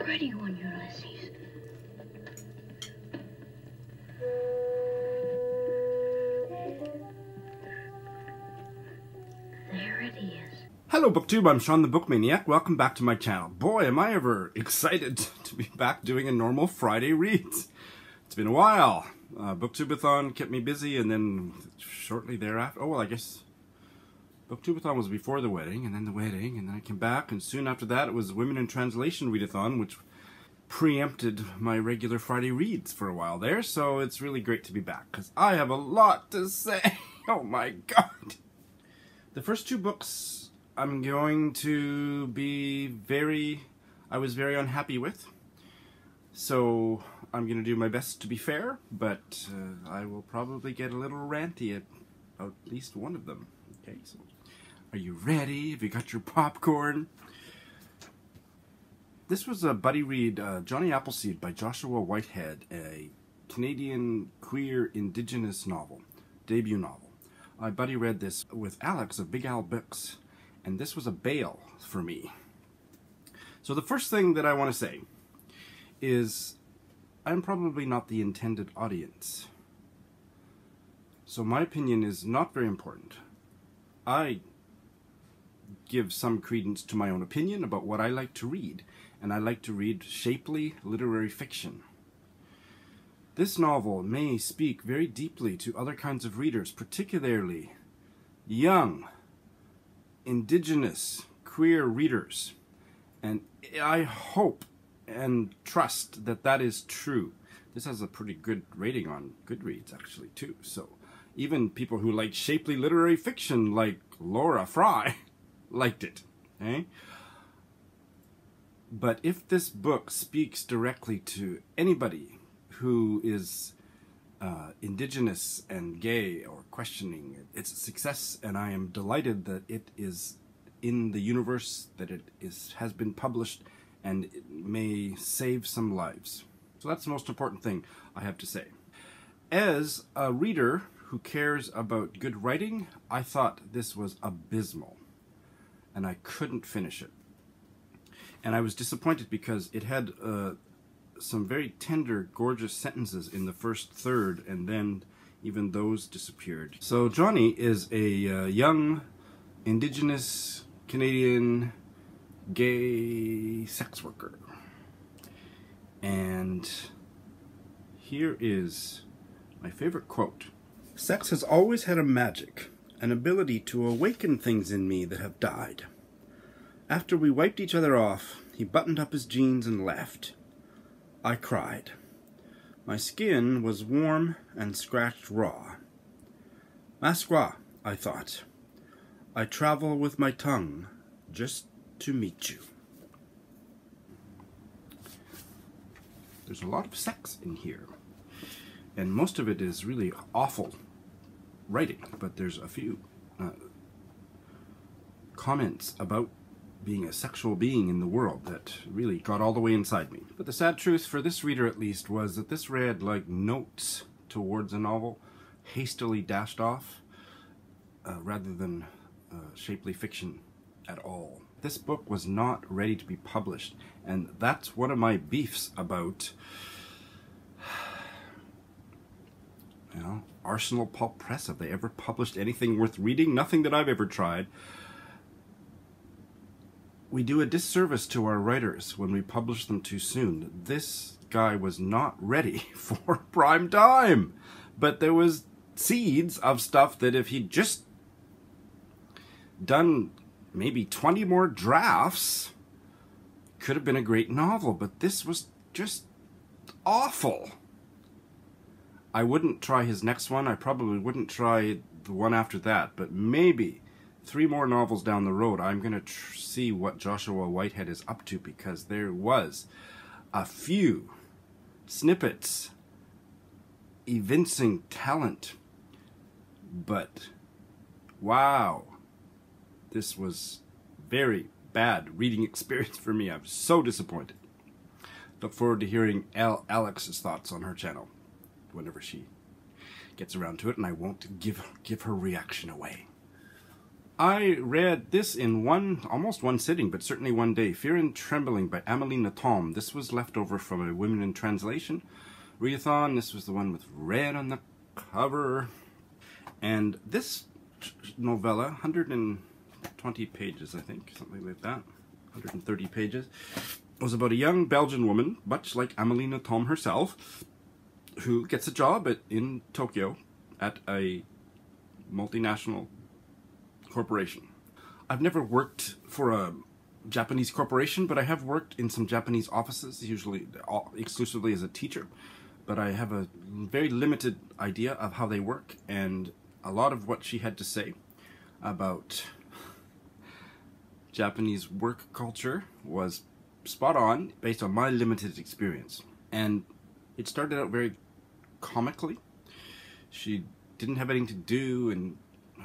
ready one, Ulysses. There it is. Hello BookTube, I'm Sean the Book Maniac. Welcome back to my channel. Boy, am I ever excited to be back doing a normal Friday reads. It's been a while. Booktubeathon kept me busy, and then shortly thereafter, oh well, I guess Booktubeathon was before the wedding, and then the wedding, and then I came back, and soon after that it was Women in Translation Readathon, which preempted my regular Friday reads for a while there, so it's really great to be back, because I have a lot to say. Oh my god. The first two books I'm going to be I was very unhappy with, so I'm going to do my best to be fair, but I will probably get a little ranty at least one of them. Okay, so are you ready? Have you got your popcorn? This was a buddy read, Johnny Appleseed by Joshua Whitehead, a Canadian queer indigenous novel, debut novel. I buddy read this with Alex of Big Al Books, and this was a bail for me. So the first thing that I want to say is I'm probably not the intended audience. So my opinion is not very important. I give some credence to my own opinion about what I like to read, and I like to read shapely literary fiction. This novel may speak very deeply to other kinds of readers, particularly young, indigenous, queer readers, and I hope and trust that that is true. This has a pretty good rating on Goodreads actually too, so even people who like shapely literary fiction like Laura Fry liked it. Okay? But if this book speaks directly to anybody who is indigenous and gay or questioning, it's a success, and I am delighted that it is in the universe, that it has been published, and it may save some lives. So that's the most important thing I have to say. As a reader who cares about good writing, I thought this was abysmal, and I couldn't finish it. And I was disappointed because it had some very tender, gorgeous sentences in the first third, and then even those disappeared. So Johnny is a young, indigenous, Canadian, gay sex worker. And here is my favorite quote. "Sex has always had a magic, an ability to awaken things in me that have died. After we wiped each other off, he buttoned up his jeans and left. I cried. My skin was warm and scratched raw. Ma squaw, I thought. I travel with my tongue just to meet you." There's a lot of sex in here, and most of it is really awful writing, but there's a few comments about being a sexual being in the world that really got all the way inside me. But the sad truth, for this reader at least, was that this read like notes towards a novel, hastily dashed off, rather than shapely fiction at all. This book was not ready to be published, and that's one of my beefs about, Arsenal Pulp Press. Have they ever published anything worth reading? Nothing that I've ever tried. We do a disservice to our writers when we publish them too soon. This guy was not ready for prime time, but there was seeds of stuff that if he'd just done maybe 20 more drafts, could have been a great novel, but this was just awful. I wouldn't try his next one. I probably wouldn't try the one after that, but maybe 3 more novels down the road, I'm going to see what Joshua Whitehead is up to, because there was a few snippets evincing talent, but wow, this was very bad reading experience for me. I'm so disappointed. Look forward to hearing Alex's thoughts on her channel whenever she gets around to it, and I won't give her reaction away. I read this in almost one sitting, but certainly one day. Fear and Trembling by Amélie Nothomb. This was left over from a Women in Translation readathon. This was the one with red on the cover. And this novella, 120 pages, I think, something like that, 130 pages, was about a young Belgian woman, much like Amélie Nothomb herself, who gets a job in Tokyo at a multinational corporation. I've never worked for a Japanese corporation, but I have worked in some Japanese offices, usually exclusively as a teacher. But I have a very limited idea of how they work, and a lot of what she had to say about Japanese work culture was spot on, based on my limited experience. And it started out very comically. She didn't have anything to do, and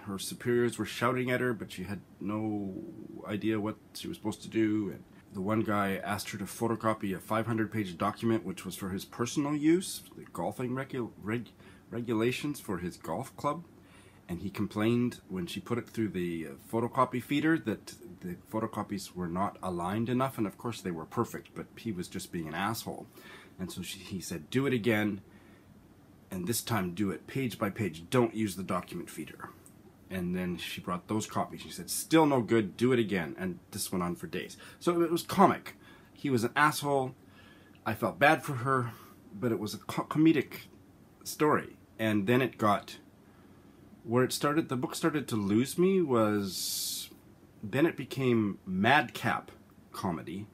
her superiors were shouting at her, but she had no idea what she was supposed to do. And the one guy asked her to photocopy a 500-page document, which was for his personal use, the golfing regulations for his golf club. And he complained when she put it through the photocopy feeder that the photocopies were not aligned enough. And of course they were perfect, but he was just being an asshole. And so he said, do it again, and this time do it page by page. Don't use the document feeder. And then she brought those copies. She said, still no good, do it again. And this went on for days. So it was comic. He was an asshole. I felt bad for her, but it was a comedic story. And then it got, where it started, the book started to lose me was, then it became madcap comedy.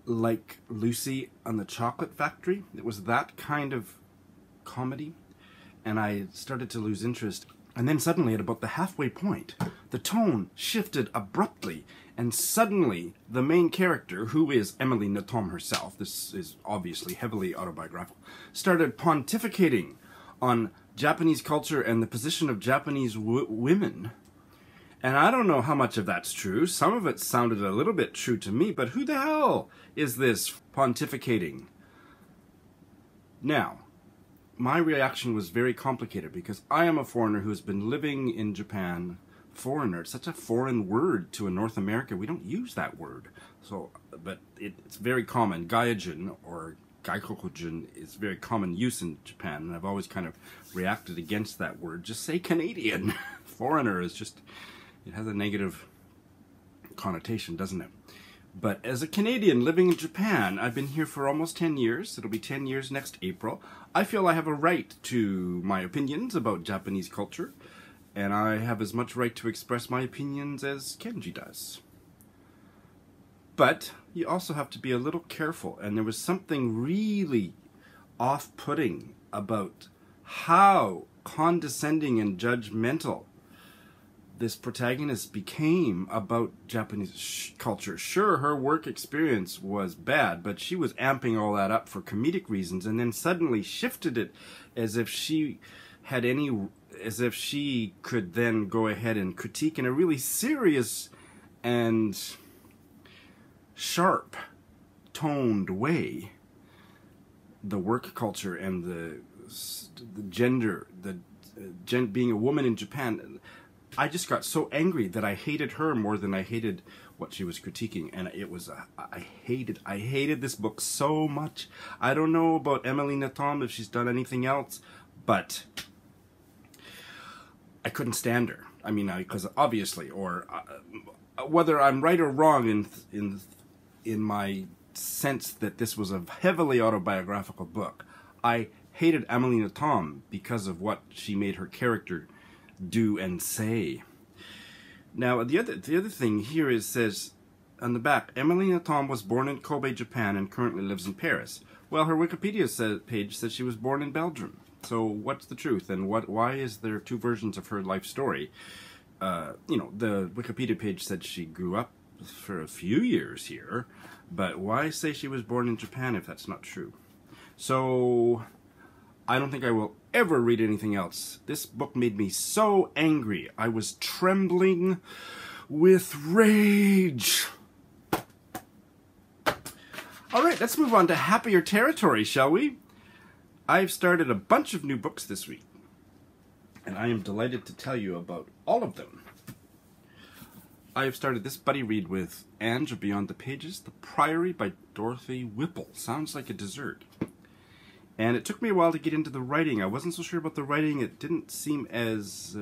Like Lucy and the Chocolate Factory. It was that kind of comedy. And I started to lose interest. And then suddenly, at about the halfway point, the tone shifted abruptly, and suddenly the main character, who is Amélie Nothomb herself, this is obviously heavily autobiographical, started pontificating on Japanese culture and the position of Japanese women. And I don't know how much of that's true. Some of it sounded a little bit true to me, but who the hell is this pontificating? Now, my reaction was very complicated because I am a foreigner who has been living in Japan. Foreigner, it's such a foreign word to a North America. We don't use that word. So, but it's very common. Gaijin or Gaikokujin is very common use in Japan, and I've always kind of reacted against that word. Just say Canadian. Foreigner is just, it has a negative connotation, doesn't it? But as a Canadian living in Japan, I've been here for almost 10 years. It'll be 10 years next April. I feel I have a right to my opinions about Japanese culture, and I have as much right to express my opinions as Kenji does. But you also have to be a little careful, and there was something really off-putting about how condescending and judgmental this protagonist became about Japanese culture. Sure, her work experience was bad, but she was amping all that up for comedic reasons, and then suddenly shifted it as if she had as if she could then go ahead and critique in a really serious and sharp toned way the work culture and the gender, being a woman in Japan. I just got so angry that I hated her more than I hated what she was critiquing, and it was I hated this book so much. I don't know about Amélie Nothomb if she's done anything else, but I couldn't stand her. I mean, because obviously, or whether I'm right or wrong in my sense that this was a heavily autobiographical book, I hated Amélie Nothomb because of what she made her character do and say. Now, the other thing here is, says on the back, Amélie Nothomb was born in Kobe, Japan, and currently lives in Paris. Well, her Wikipedia page says she was born in Belgium. So what's the truth, and why is there two versions of her life story? You know, the Wikipedia page said she grew up for a few years here, but why say she was born in Japan if that's not true? So I don't think I will ever read anything else. This book made me so angry. I was trembling with rage. All right, let's move on to happier territory, shall we? I've started a bunch of new books this week, and I am delighted to tell you about all of them. I have started this buddy read with Ange of Beyond the Pages, The Priory by Dorothy Whipple. Sounds like a dessert. And it took me a while to get into the writing. I wasn't so sure about the writing. It didn't seem as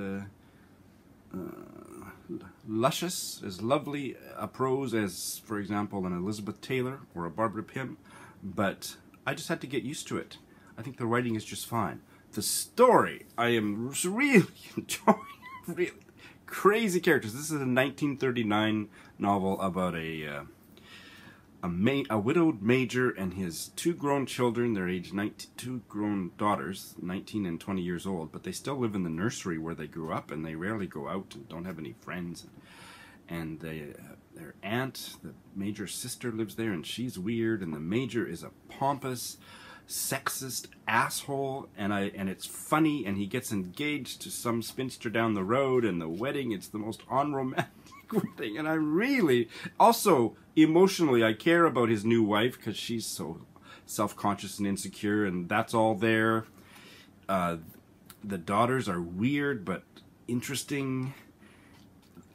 luscious, as lovely a prose as, for example, an Elizabeth Taylor or a Barbara Pym. But I just had to get used to it. I think the writing is just fine. The story, I am really enjoying. Really crazy characters. This is a 1939 novel about a widowed major and his two grown children. They're aged 19, two grown daughters, 19 and 20 years old, but they still live in the nursery where they grew up, and they rarely go out and don't have any friends. And their aunt, the major's sister, lives there, and she's weird, and the major is a pompous, sexist asshole, and it's funny, and he gets engaged to some spinster down the road, and the wedding, it's the most unromantic wedding, and I really, also, emotionally, I care about his new wife, because she's so self-conscious and insecure, and that's all there. The daughters are weird, but interesting.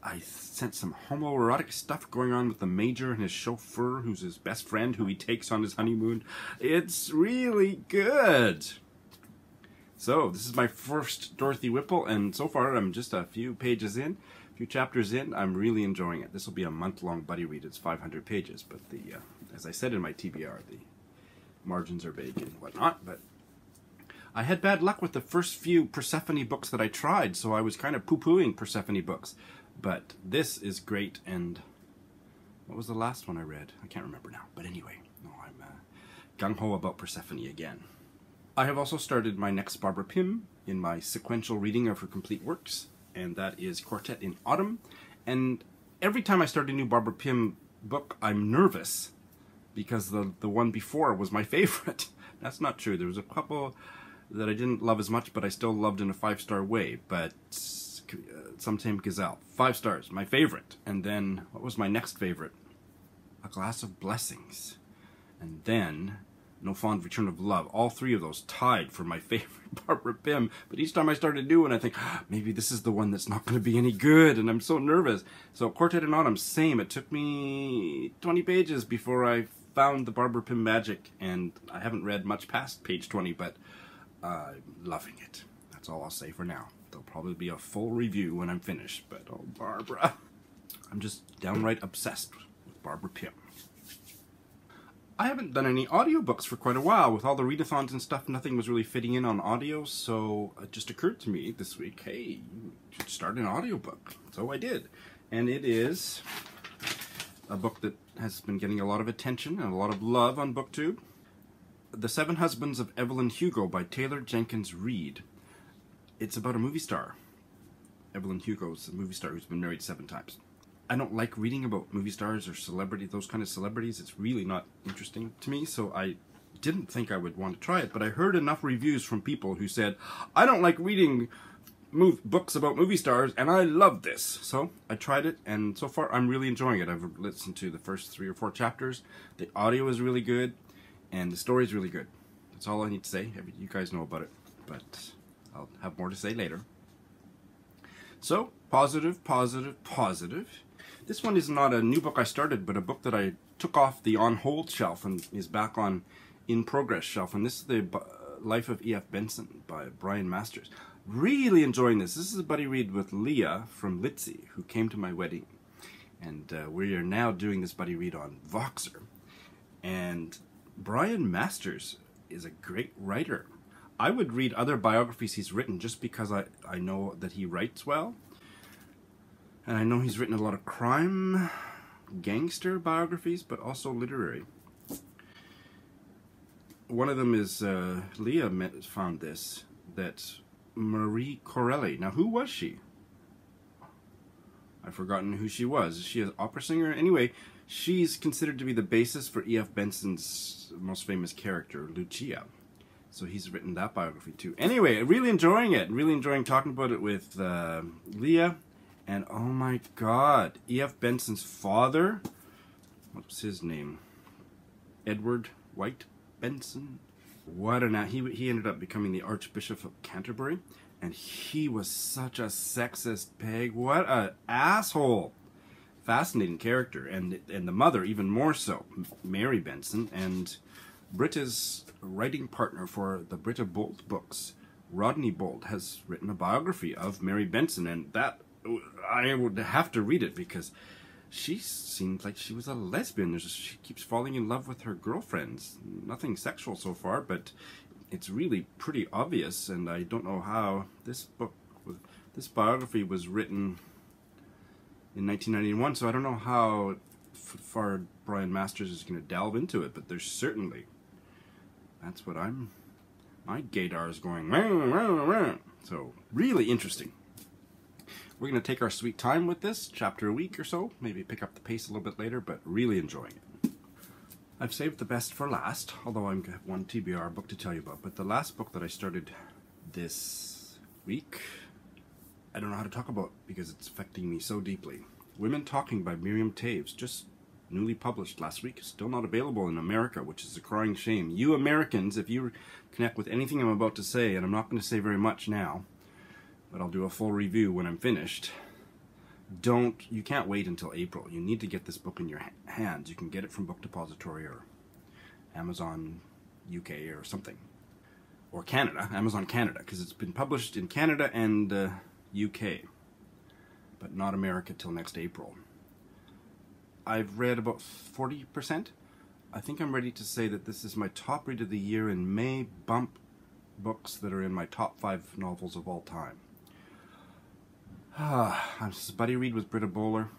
I sense some homoerotic stuff going on with the major and his chauffeur, who's his best friend, who he takes on his honeymoon. It's really good. So, this is my first Dorothy Whipple, and so far I'm just a few pages in, a few chapters in. I'm really enjoying it. This will be a month-long buddy read. It's 500 pages, but as I said in my TBR, the margins are big and whatnot, but I had bad luck with the first few Persephone books that I tried, so I was kind of poo-pooing Persephone books. But this is great, and what was the last one I read? I can't remember now. But anyway, no, I'm gung-ho about Persephone again. I have also started my next Barbara Pym in my sequential reading of her complete works, and that is Quartet in Autumn. And every time I start a new Barbara Pym book, I'm nervous, because the one before was my favorite. That's not true. There was a couple that I didn't love as much, but I still loved in a 5-star way. But Sometime Gazelle, 5 stars, my favorite. And then, what was my next favorite? A Glass of Blessings. And then, No Fond Return of Love. All three of those tied for my favorite Barbara Pym. But each time I start a new one, I think, maybe this is the one that's not going to be any good, and I'm so nervous. So Quartet in Autumn, same. It took me 20 pages before I found the Barbara Pym magic, and I haven't read much past page 20, but I'm loving it. That's all I'll say for now. There'll probably be a full review when I'm finished, but oh, Barbara. I'm just downright obsessed with Barbara Pym. I haven't done any audiobooks for quite a while. With all the readathons and stuff, nothing was really fitting in on audio, so it just occurred to me this week, hey, you should start an audiobook. So I did. And it is a book that has been getting a lot of attention and a lot of love on BookTube. The Seven Husbands of Evelyn Hugo by Taylor Jenkins Reid. It's about a movie star. Evelyn Hugo's a movie star who's been married 7 times. I don't like reading about movie stars or celebrities, those kind of celebrities. It's really not interesting to me, so I didn't think I would want to try it, but I heard enough reviews from people who said, I don't like reading books about movie stars, and I love this. So I tried it, and so far I'm really enjoying it. I've listened to the first 3 or 4 chapters. The audio is really good, and the story is really good. That's all I need to say. You guys know about it, but I'll have more to say later. So, positive, positive, positive. This one is not a new book I started, but a book that I took off the on hold shelf and is back on in progress shelf. And this is the Life of E.F. Benson by Brian Masters. Really enjoying this. This is a buddy read with Leah from Litzy, who came to my wedding. And we are now doing this buddy read on Voxer. And Brian Masters is a great writer. I would read other biographies he's written just because I know that he writes well. And I know he's written a lot of crime, gangster biographies, but also literary. One of them is, Leah found this, that Marie Corelli. Now, who was she? I've forgotten who she was. Is she an opera singer? Anyway, she's considered to be the basis for E.F. Benson's most famous character, Lucia. So he's written that biography too. Anyway, really enjoying it. Really enjoying talking about it with Leah. And oh my god, E.F. Benson's father, what was his name? Edward White Benson? What an he ended up becoming the Archbishop of Canterbury. And he was such a sexist pig. What an asshole. Fascinating character. And the mother, even more so, Mary Benson. And Britta's writing partner for the Britta Bolt books, Rodney Bolt, has written a biography of Mary Benson. And that, I would have to read it because she seemed like she was a lesbian. She keeps falling in love with her girlfriends. Nothing sexual so far, but it's really pretty obvious. And I don't know how this biography was written in 1991, so I don't know how far Brian Masters is going to delve into it, but there's certainly, that's what my gaydar is going, rah, rah, rah. So really interesting. We're going to take our sweet time with this, chapter a week or so, maybe pick up the pace a little bit later, but really enjoying it. I've saved the best for last, although I have one TBR book to tell you about, but the last book that I started this week, I don't know how to talk about because it's affecting me so deeply. Women Talking by Miriam Taves, just newly published last week, still not available in America, which is a crying shame. You Americans, if you connect with anything I'm about to say, and I'm not going to say very much now, but I'll do a full review when I'm finished. You can't wait until April. You need to get this book in your hands. You can get it from Book Depository or Amazon UK or something. Or Canada, Amazon Canada, because it's been published in Canada and UK, but not America till next April. I've read about 40%. I think I'm ready to say that this is my top read of the year and may bump books that are in my top 5 novels of all time. This is a buddy read with Britta Bowler,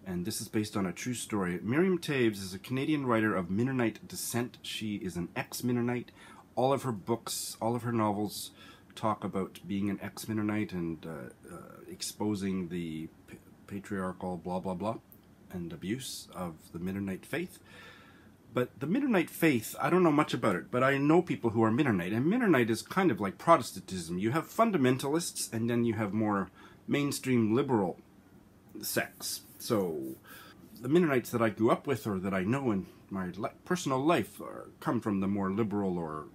and this is based on a true story. Miriam Taves is a Canadian writer of Mennonite descent. She is an ex-Mennonite. All of her books, all of her novels talk about being an ex-Mennonite and exposing the patriarchal blah blah blah and abuse of the Mennonite faith. But the Mennonite faith, I don't know much about it, but I know people who are Mennonite, and Mennonite is kind of like Protestantism. You have fundamentalists, and then you have more mainstream liberal sects. So the Mennonites that I grew up with or that I know in my personal life come from the more liberal or,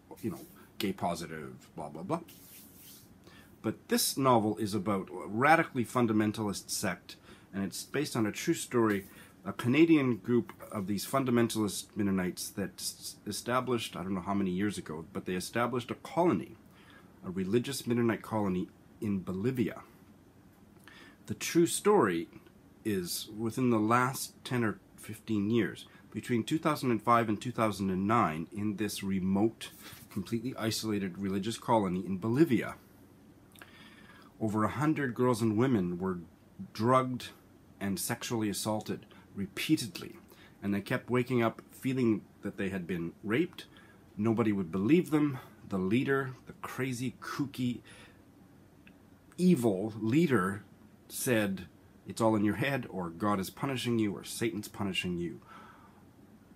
gay positive, blah blah blah. But this novel is about a radically fundamentalist sect, and it's based on a true story, a Canadian group of these fundamentalist Mennonites that established, I don't know how many years ago, but they established a colony, a religious Mennonite colony in Bolivia. The true story is within the last 10 or 15 years, between 2005 and 2009, in this remote, completely isolated religious colony in Bolivia. Over 100 girls and women were drugged and sexually assaulted repeatedly, and they kept waking up feeling that they had been raped. Nobody would believe them. The leader, the crazy, kooky, evil leader, said, "It's all in your head," or "God is punishing you," or "Satan's punishing you,"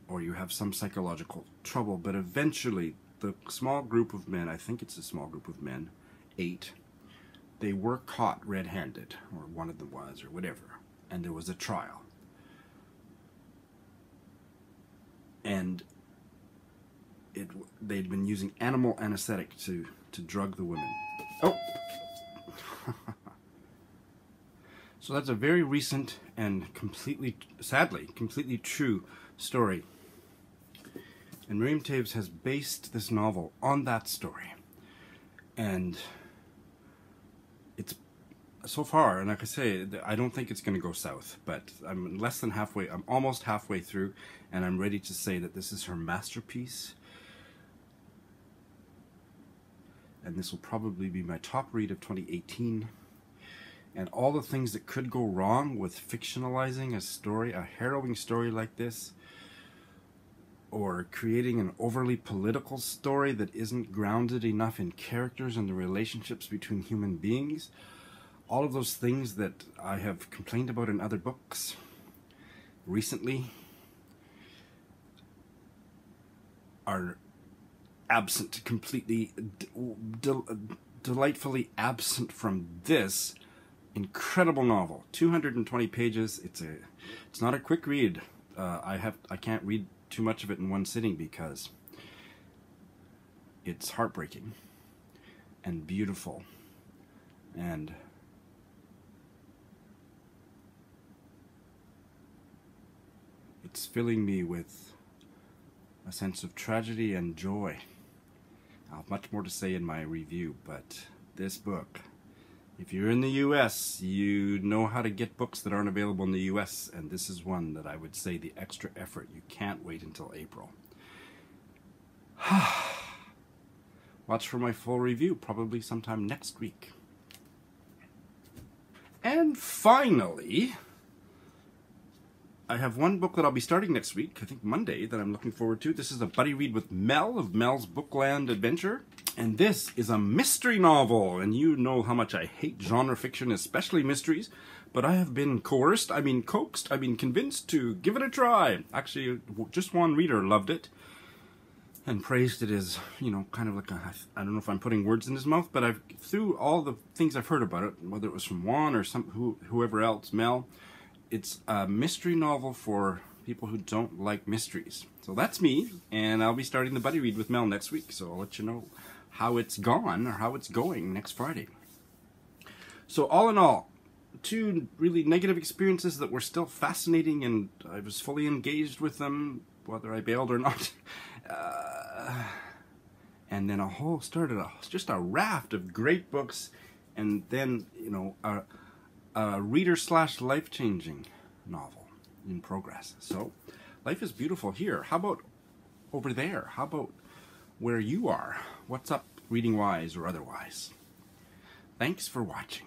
or "You have some psychological trouble." But eventually, the small group of men, I think it's a small group of men, 8, they were caught red-handed, or one of them was, or whatever, and there was a trial. And they'd been using animal anesthetic to drug the women. Oh! So that's a very recent and sadly, completely true story. And Miriam Taves has based this novel on that story. And it's so far, and like I say, I don't think it's going to go south, but I'm almost halfway through, and I'm ready to say that this is her masterpiece. And this will probably be my top read of 2018. And all the things that could go wrong with fictionalizing a story, a harrowing story like this, or creating an overly political story that isn't grounded enough in characters and the relationships between human beings, all of those things that I have complained about in other books recently are absent, completely, delightfully absent from this incredible novel. 220 pages. It's not a quick read. I can't read too much of it in one sitting because it's heartbreaking and beautiful And it's filling me with a sense of tragedy and joy. I'll have much more to say in my review, but this book, if you're in the US, you know how to get books that aren't available in the US, and this is one that I would say the extra effort. You can't wait until April. Watch for my full review, probably sometime next week. And finally, I have one book that I'll be starting next week, I think Monday, that I'm looking forward to. This is a buddy read with Mel of Mel's Bookland Adventure. And this is a mystery novel. And you know how much I hate genre fiction, especially mysteries. But I have been coerced, coaxed, convinced to give it a try. Actually, just one reader loved it and praised it as, you know, kind of like a, I don't know if I'm putting words in his mouth, but through all the things I've heard about it, whether it was from Juan or whoever else, Mel, it's a mystery novel for people who don't like mysteries. So that's me, and I'll be starting the buddy read with Mel next week, so I'll let you know how it's gone, or how it's going next Friday. So all in all, 2 really negative experiences that were still fascinating, and I was fully engaged with them, whether I bailed or not. And then just a raft of great books, and then, you know, a reader/life-changing novel in progress. So, life is beautiful here. How about over there? How about where you are? What's up, reading-wise or otherwise? Thanks for watching.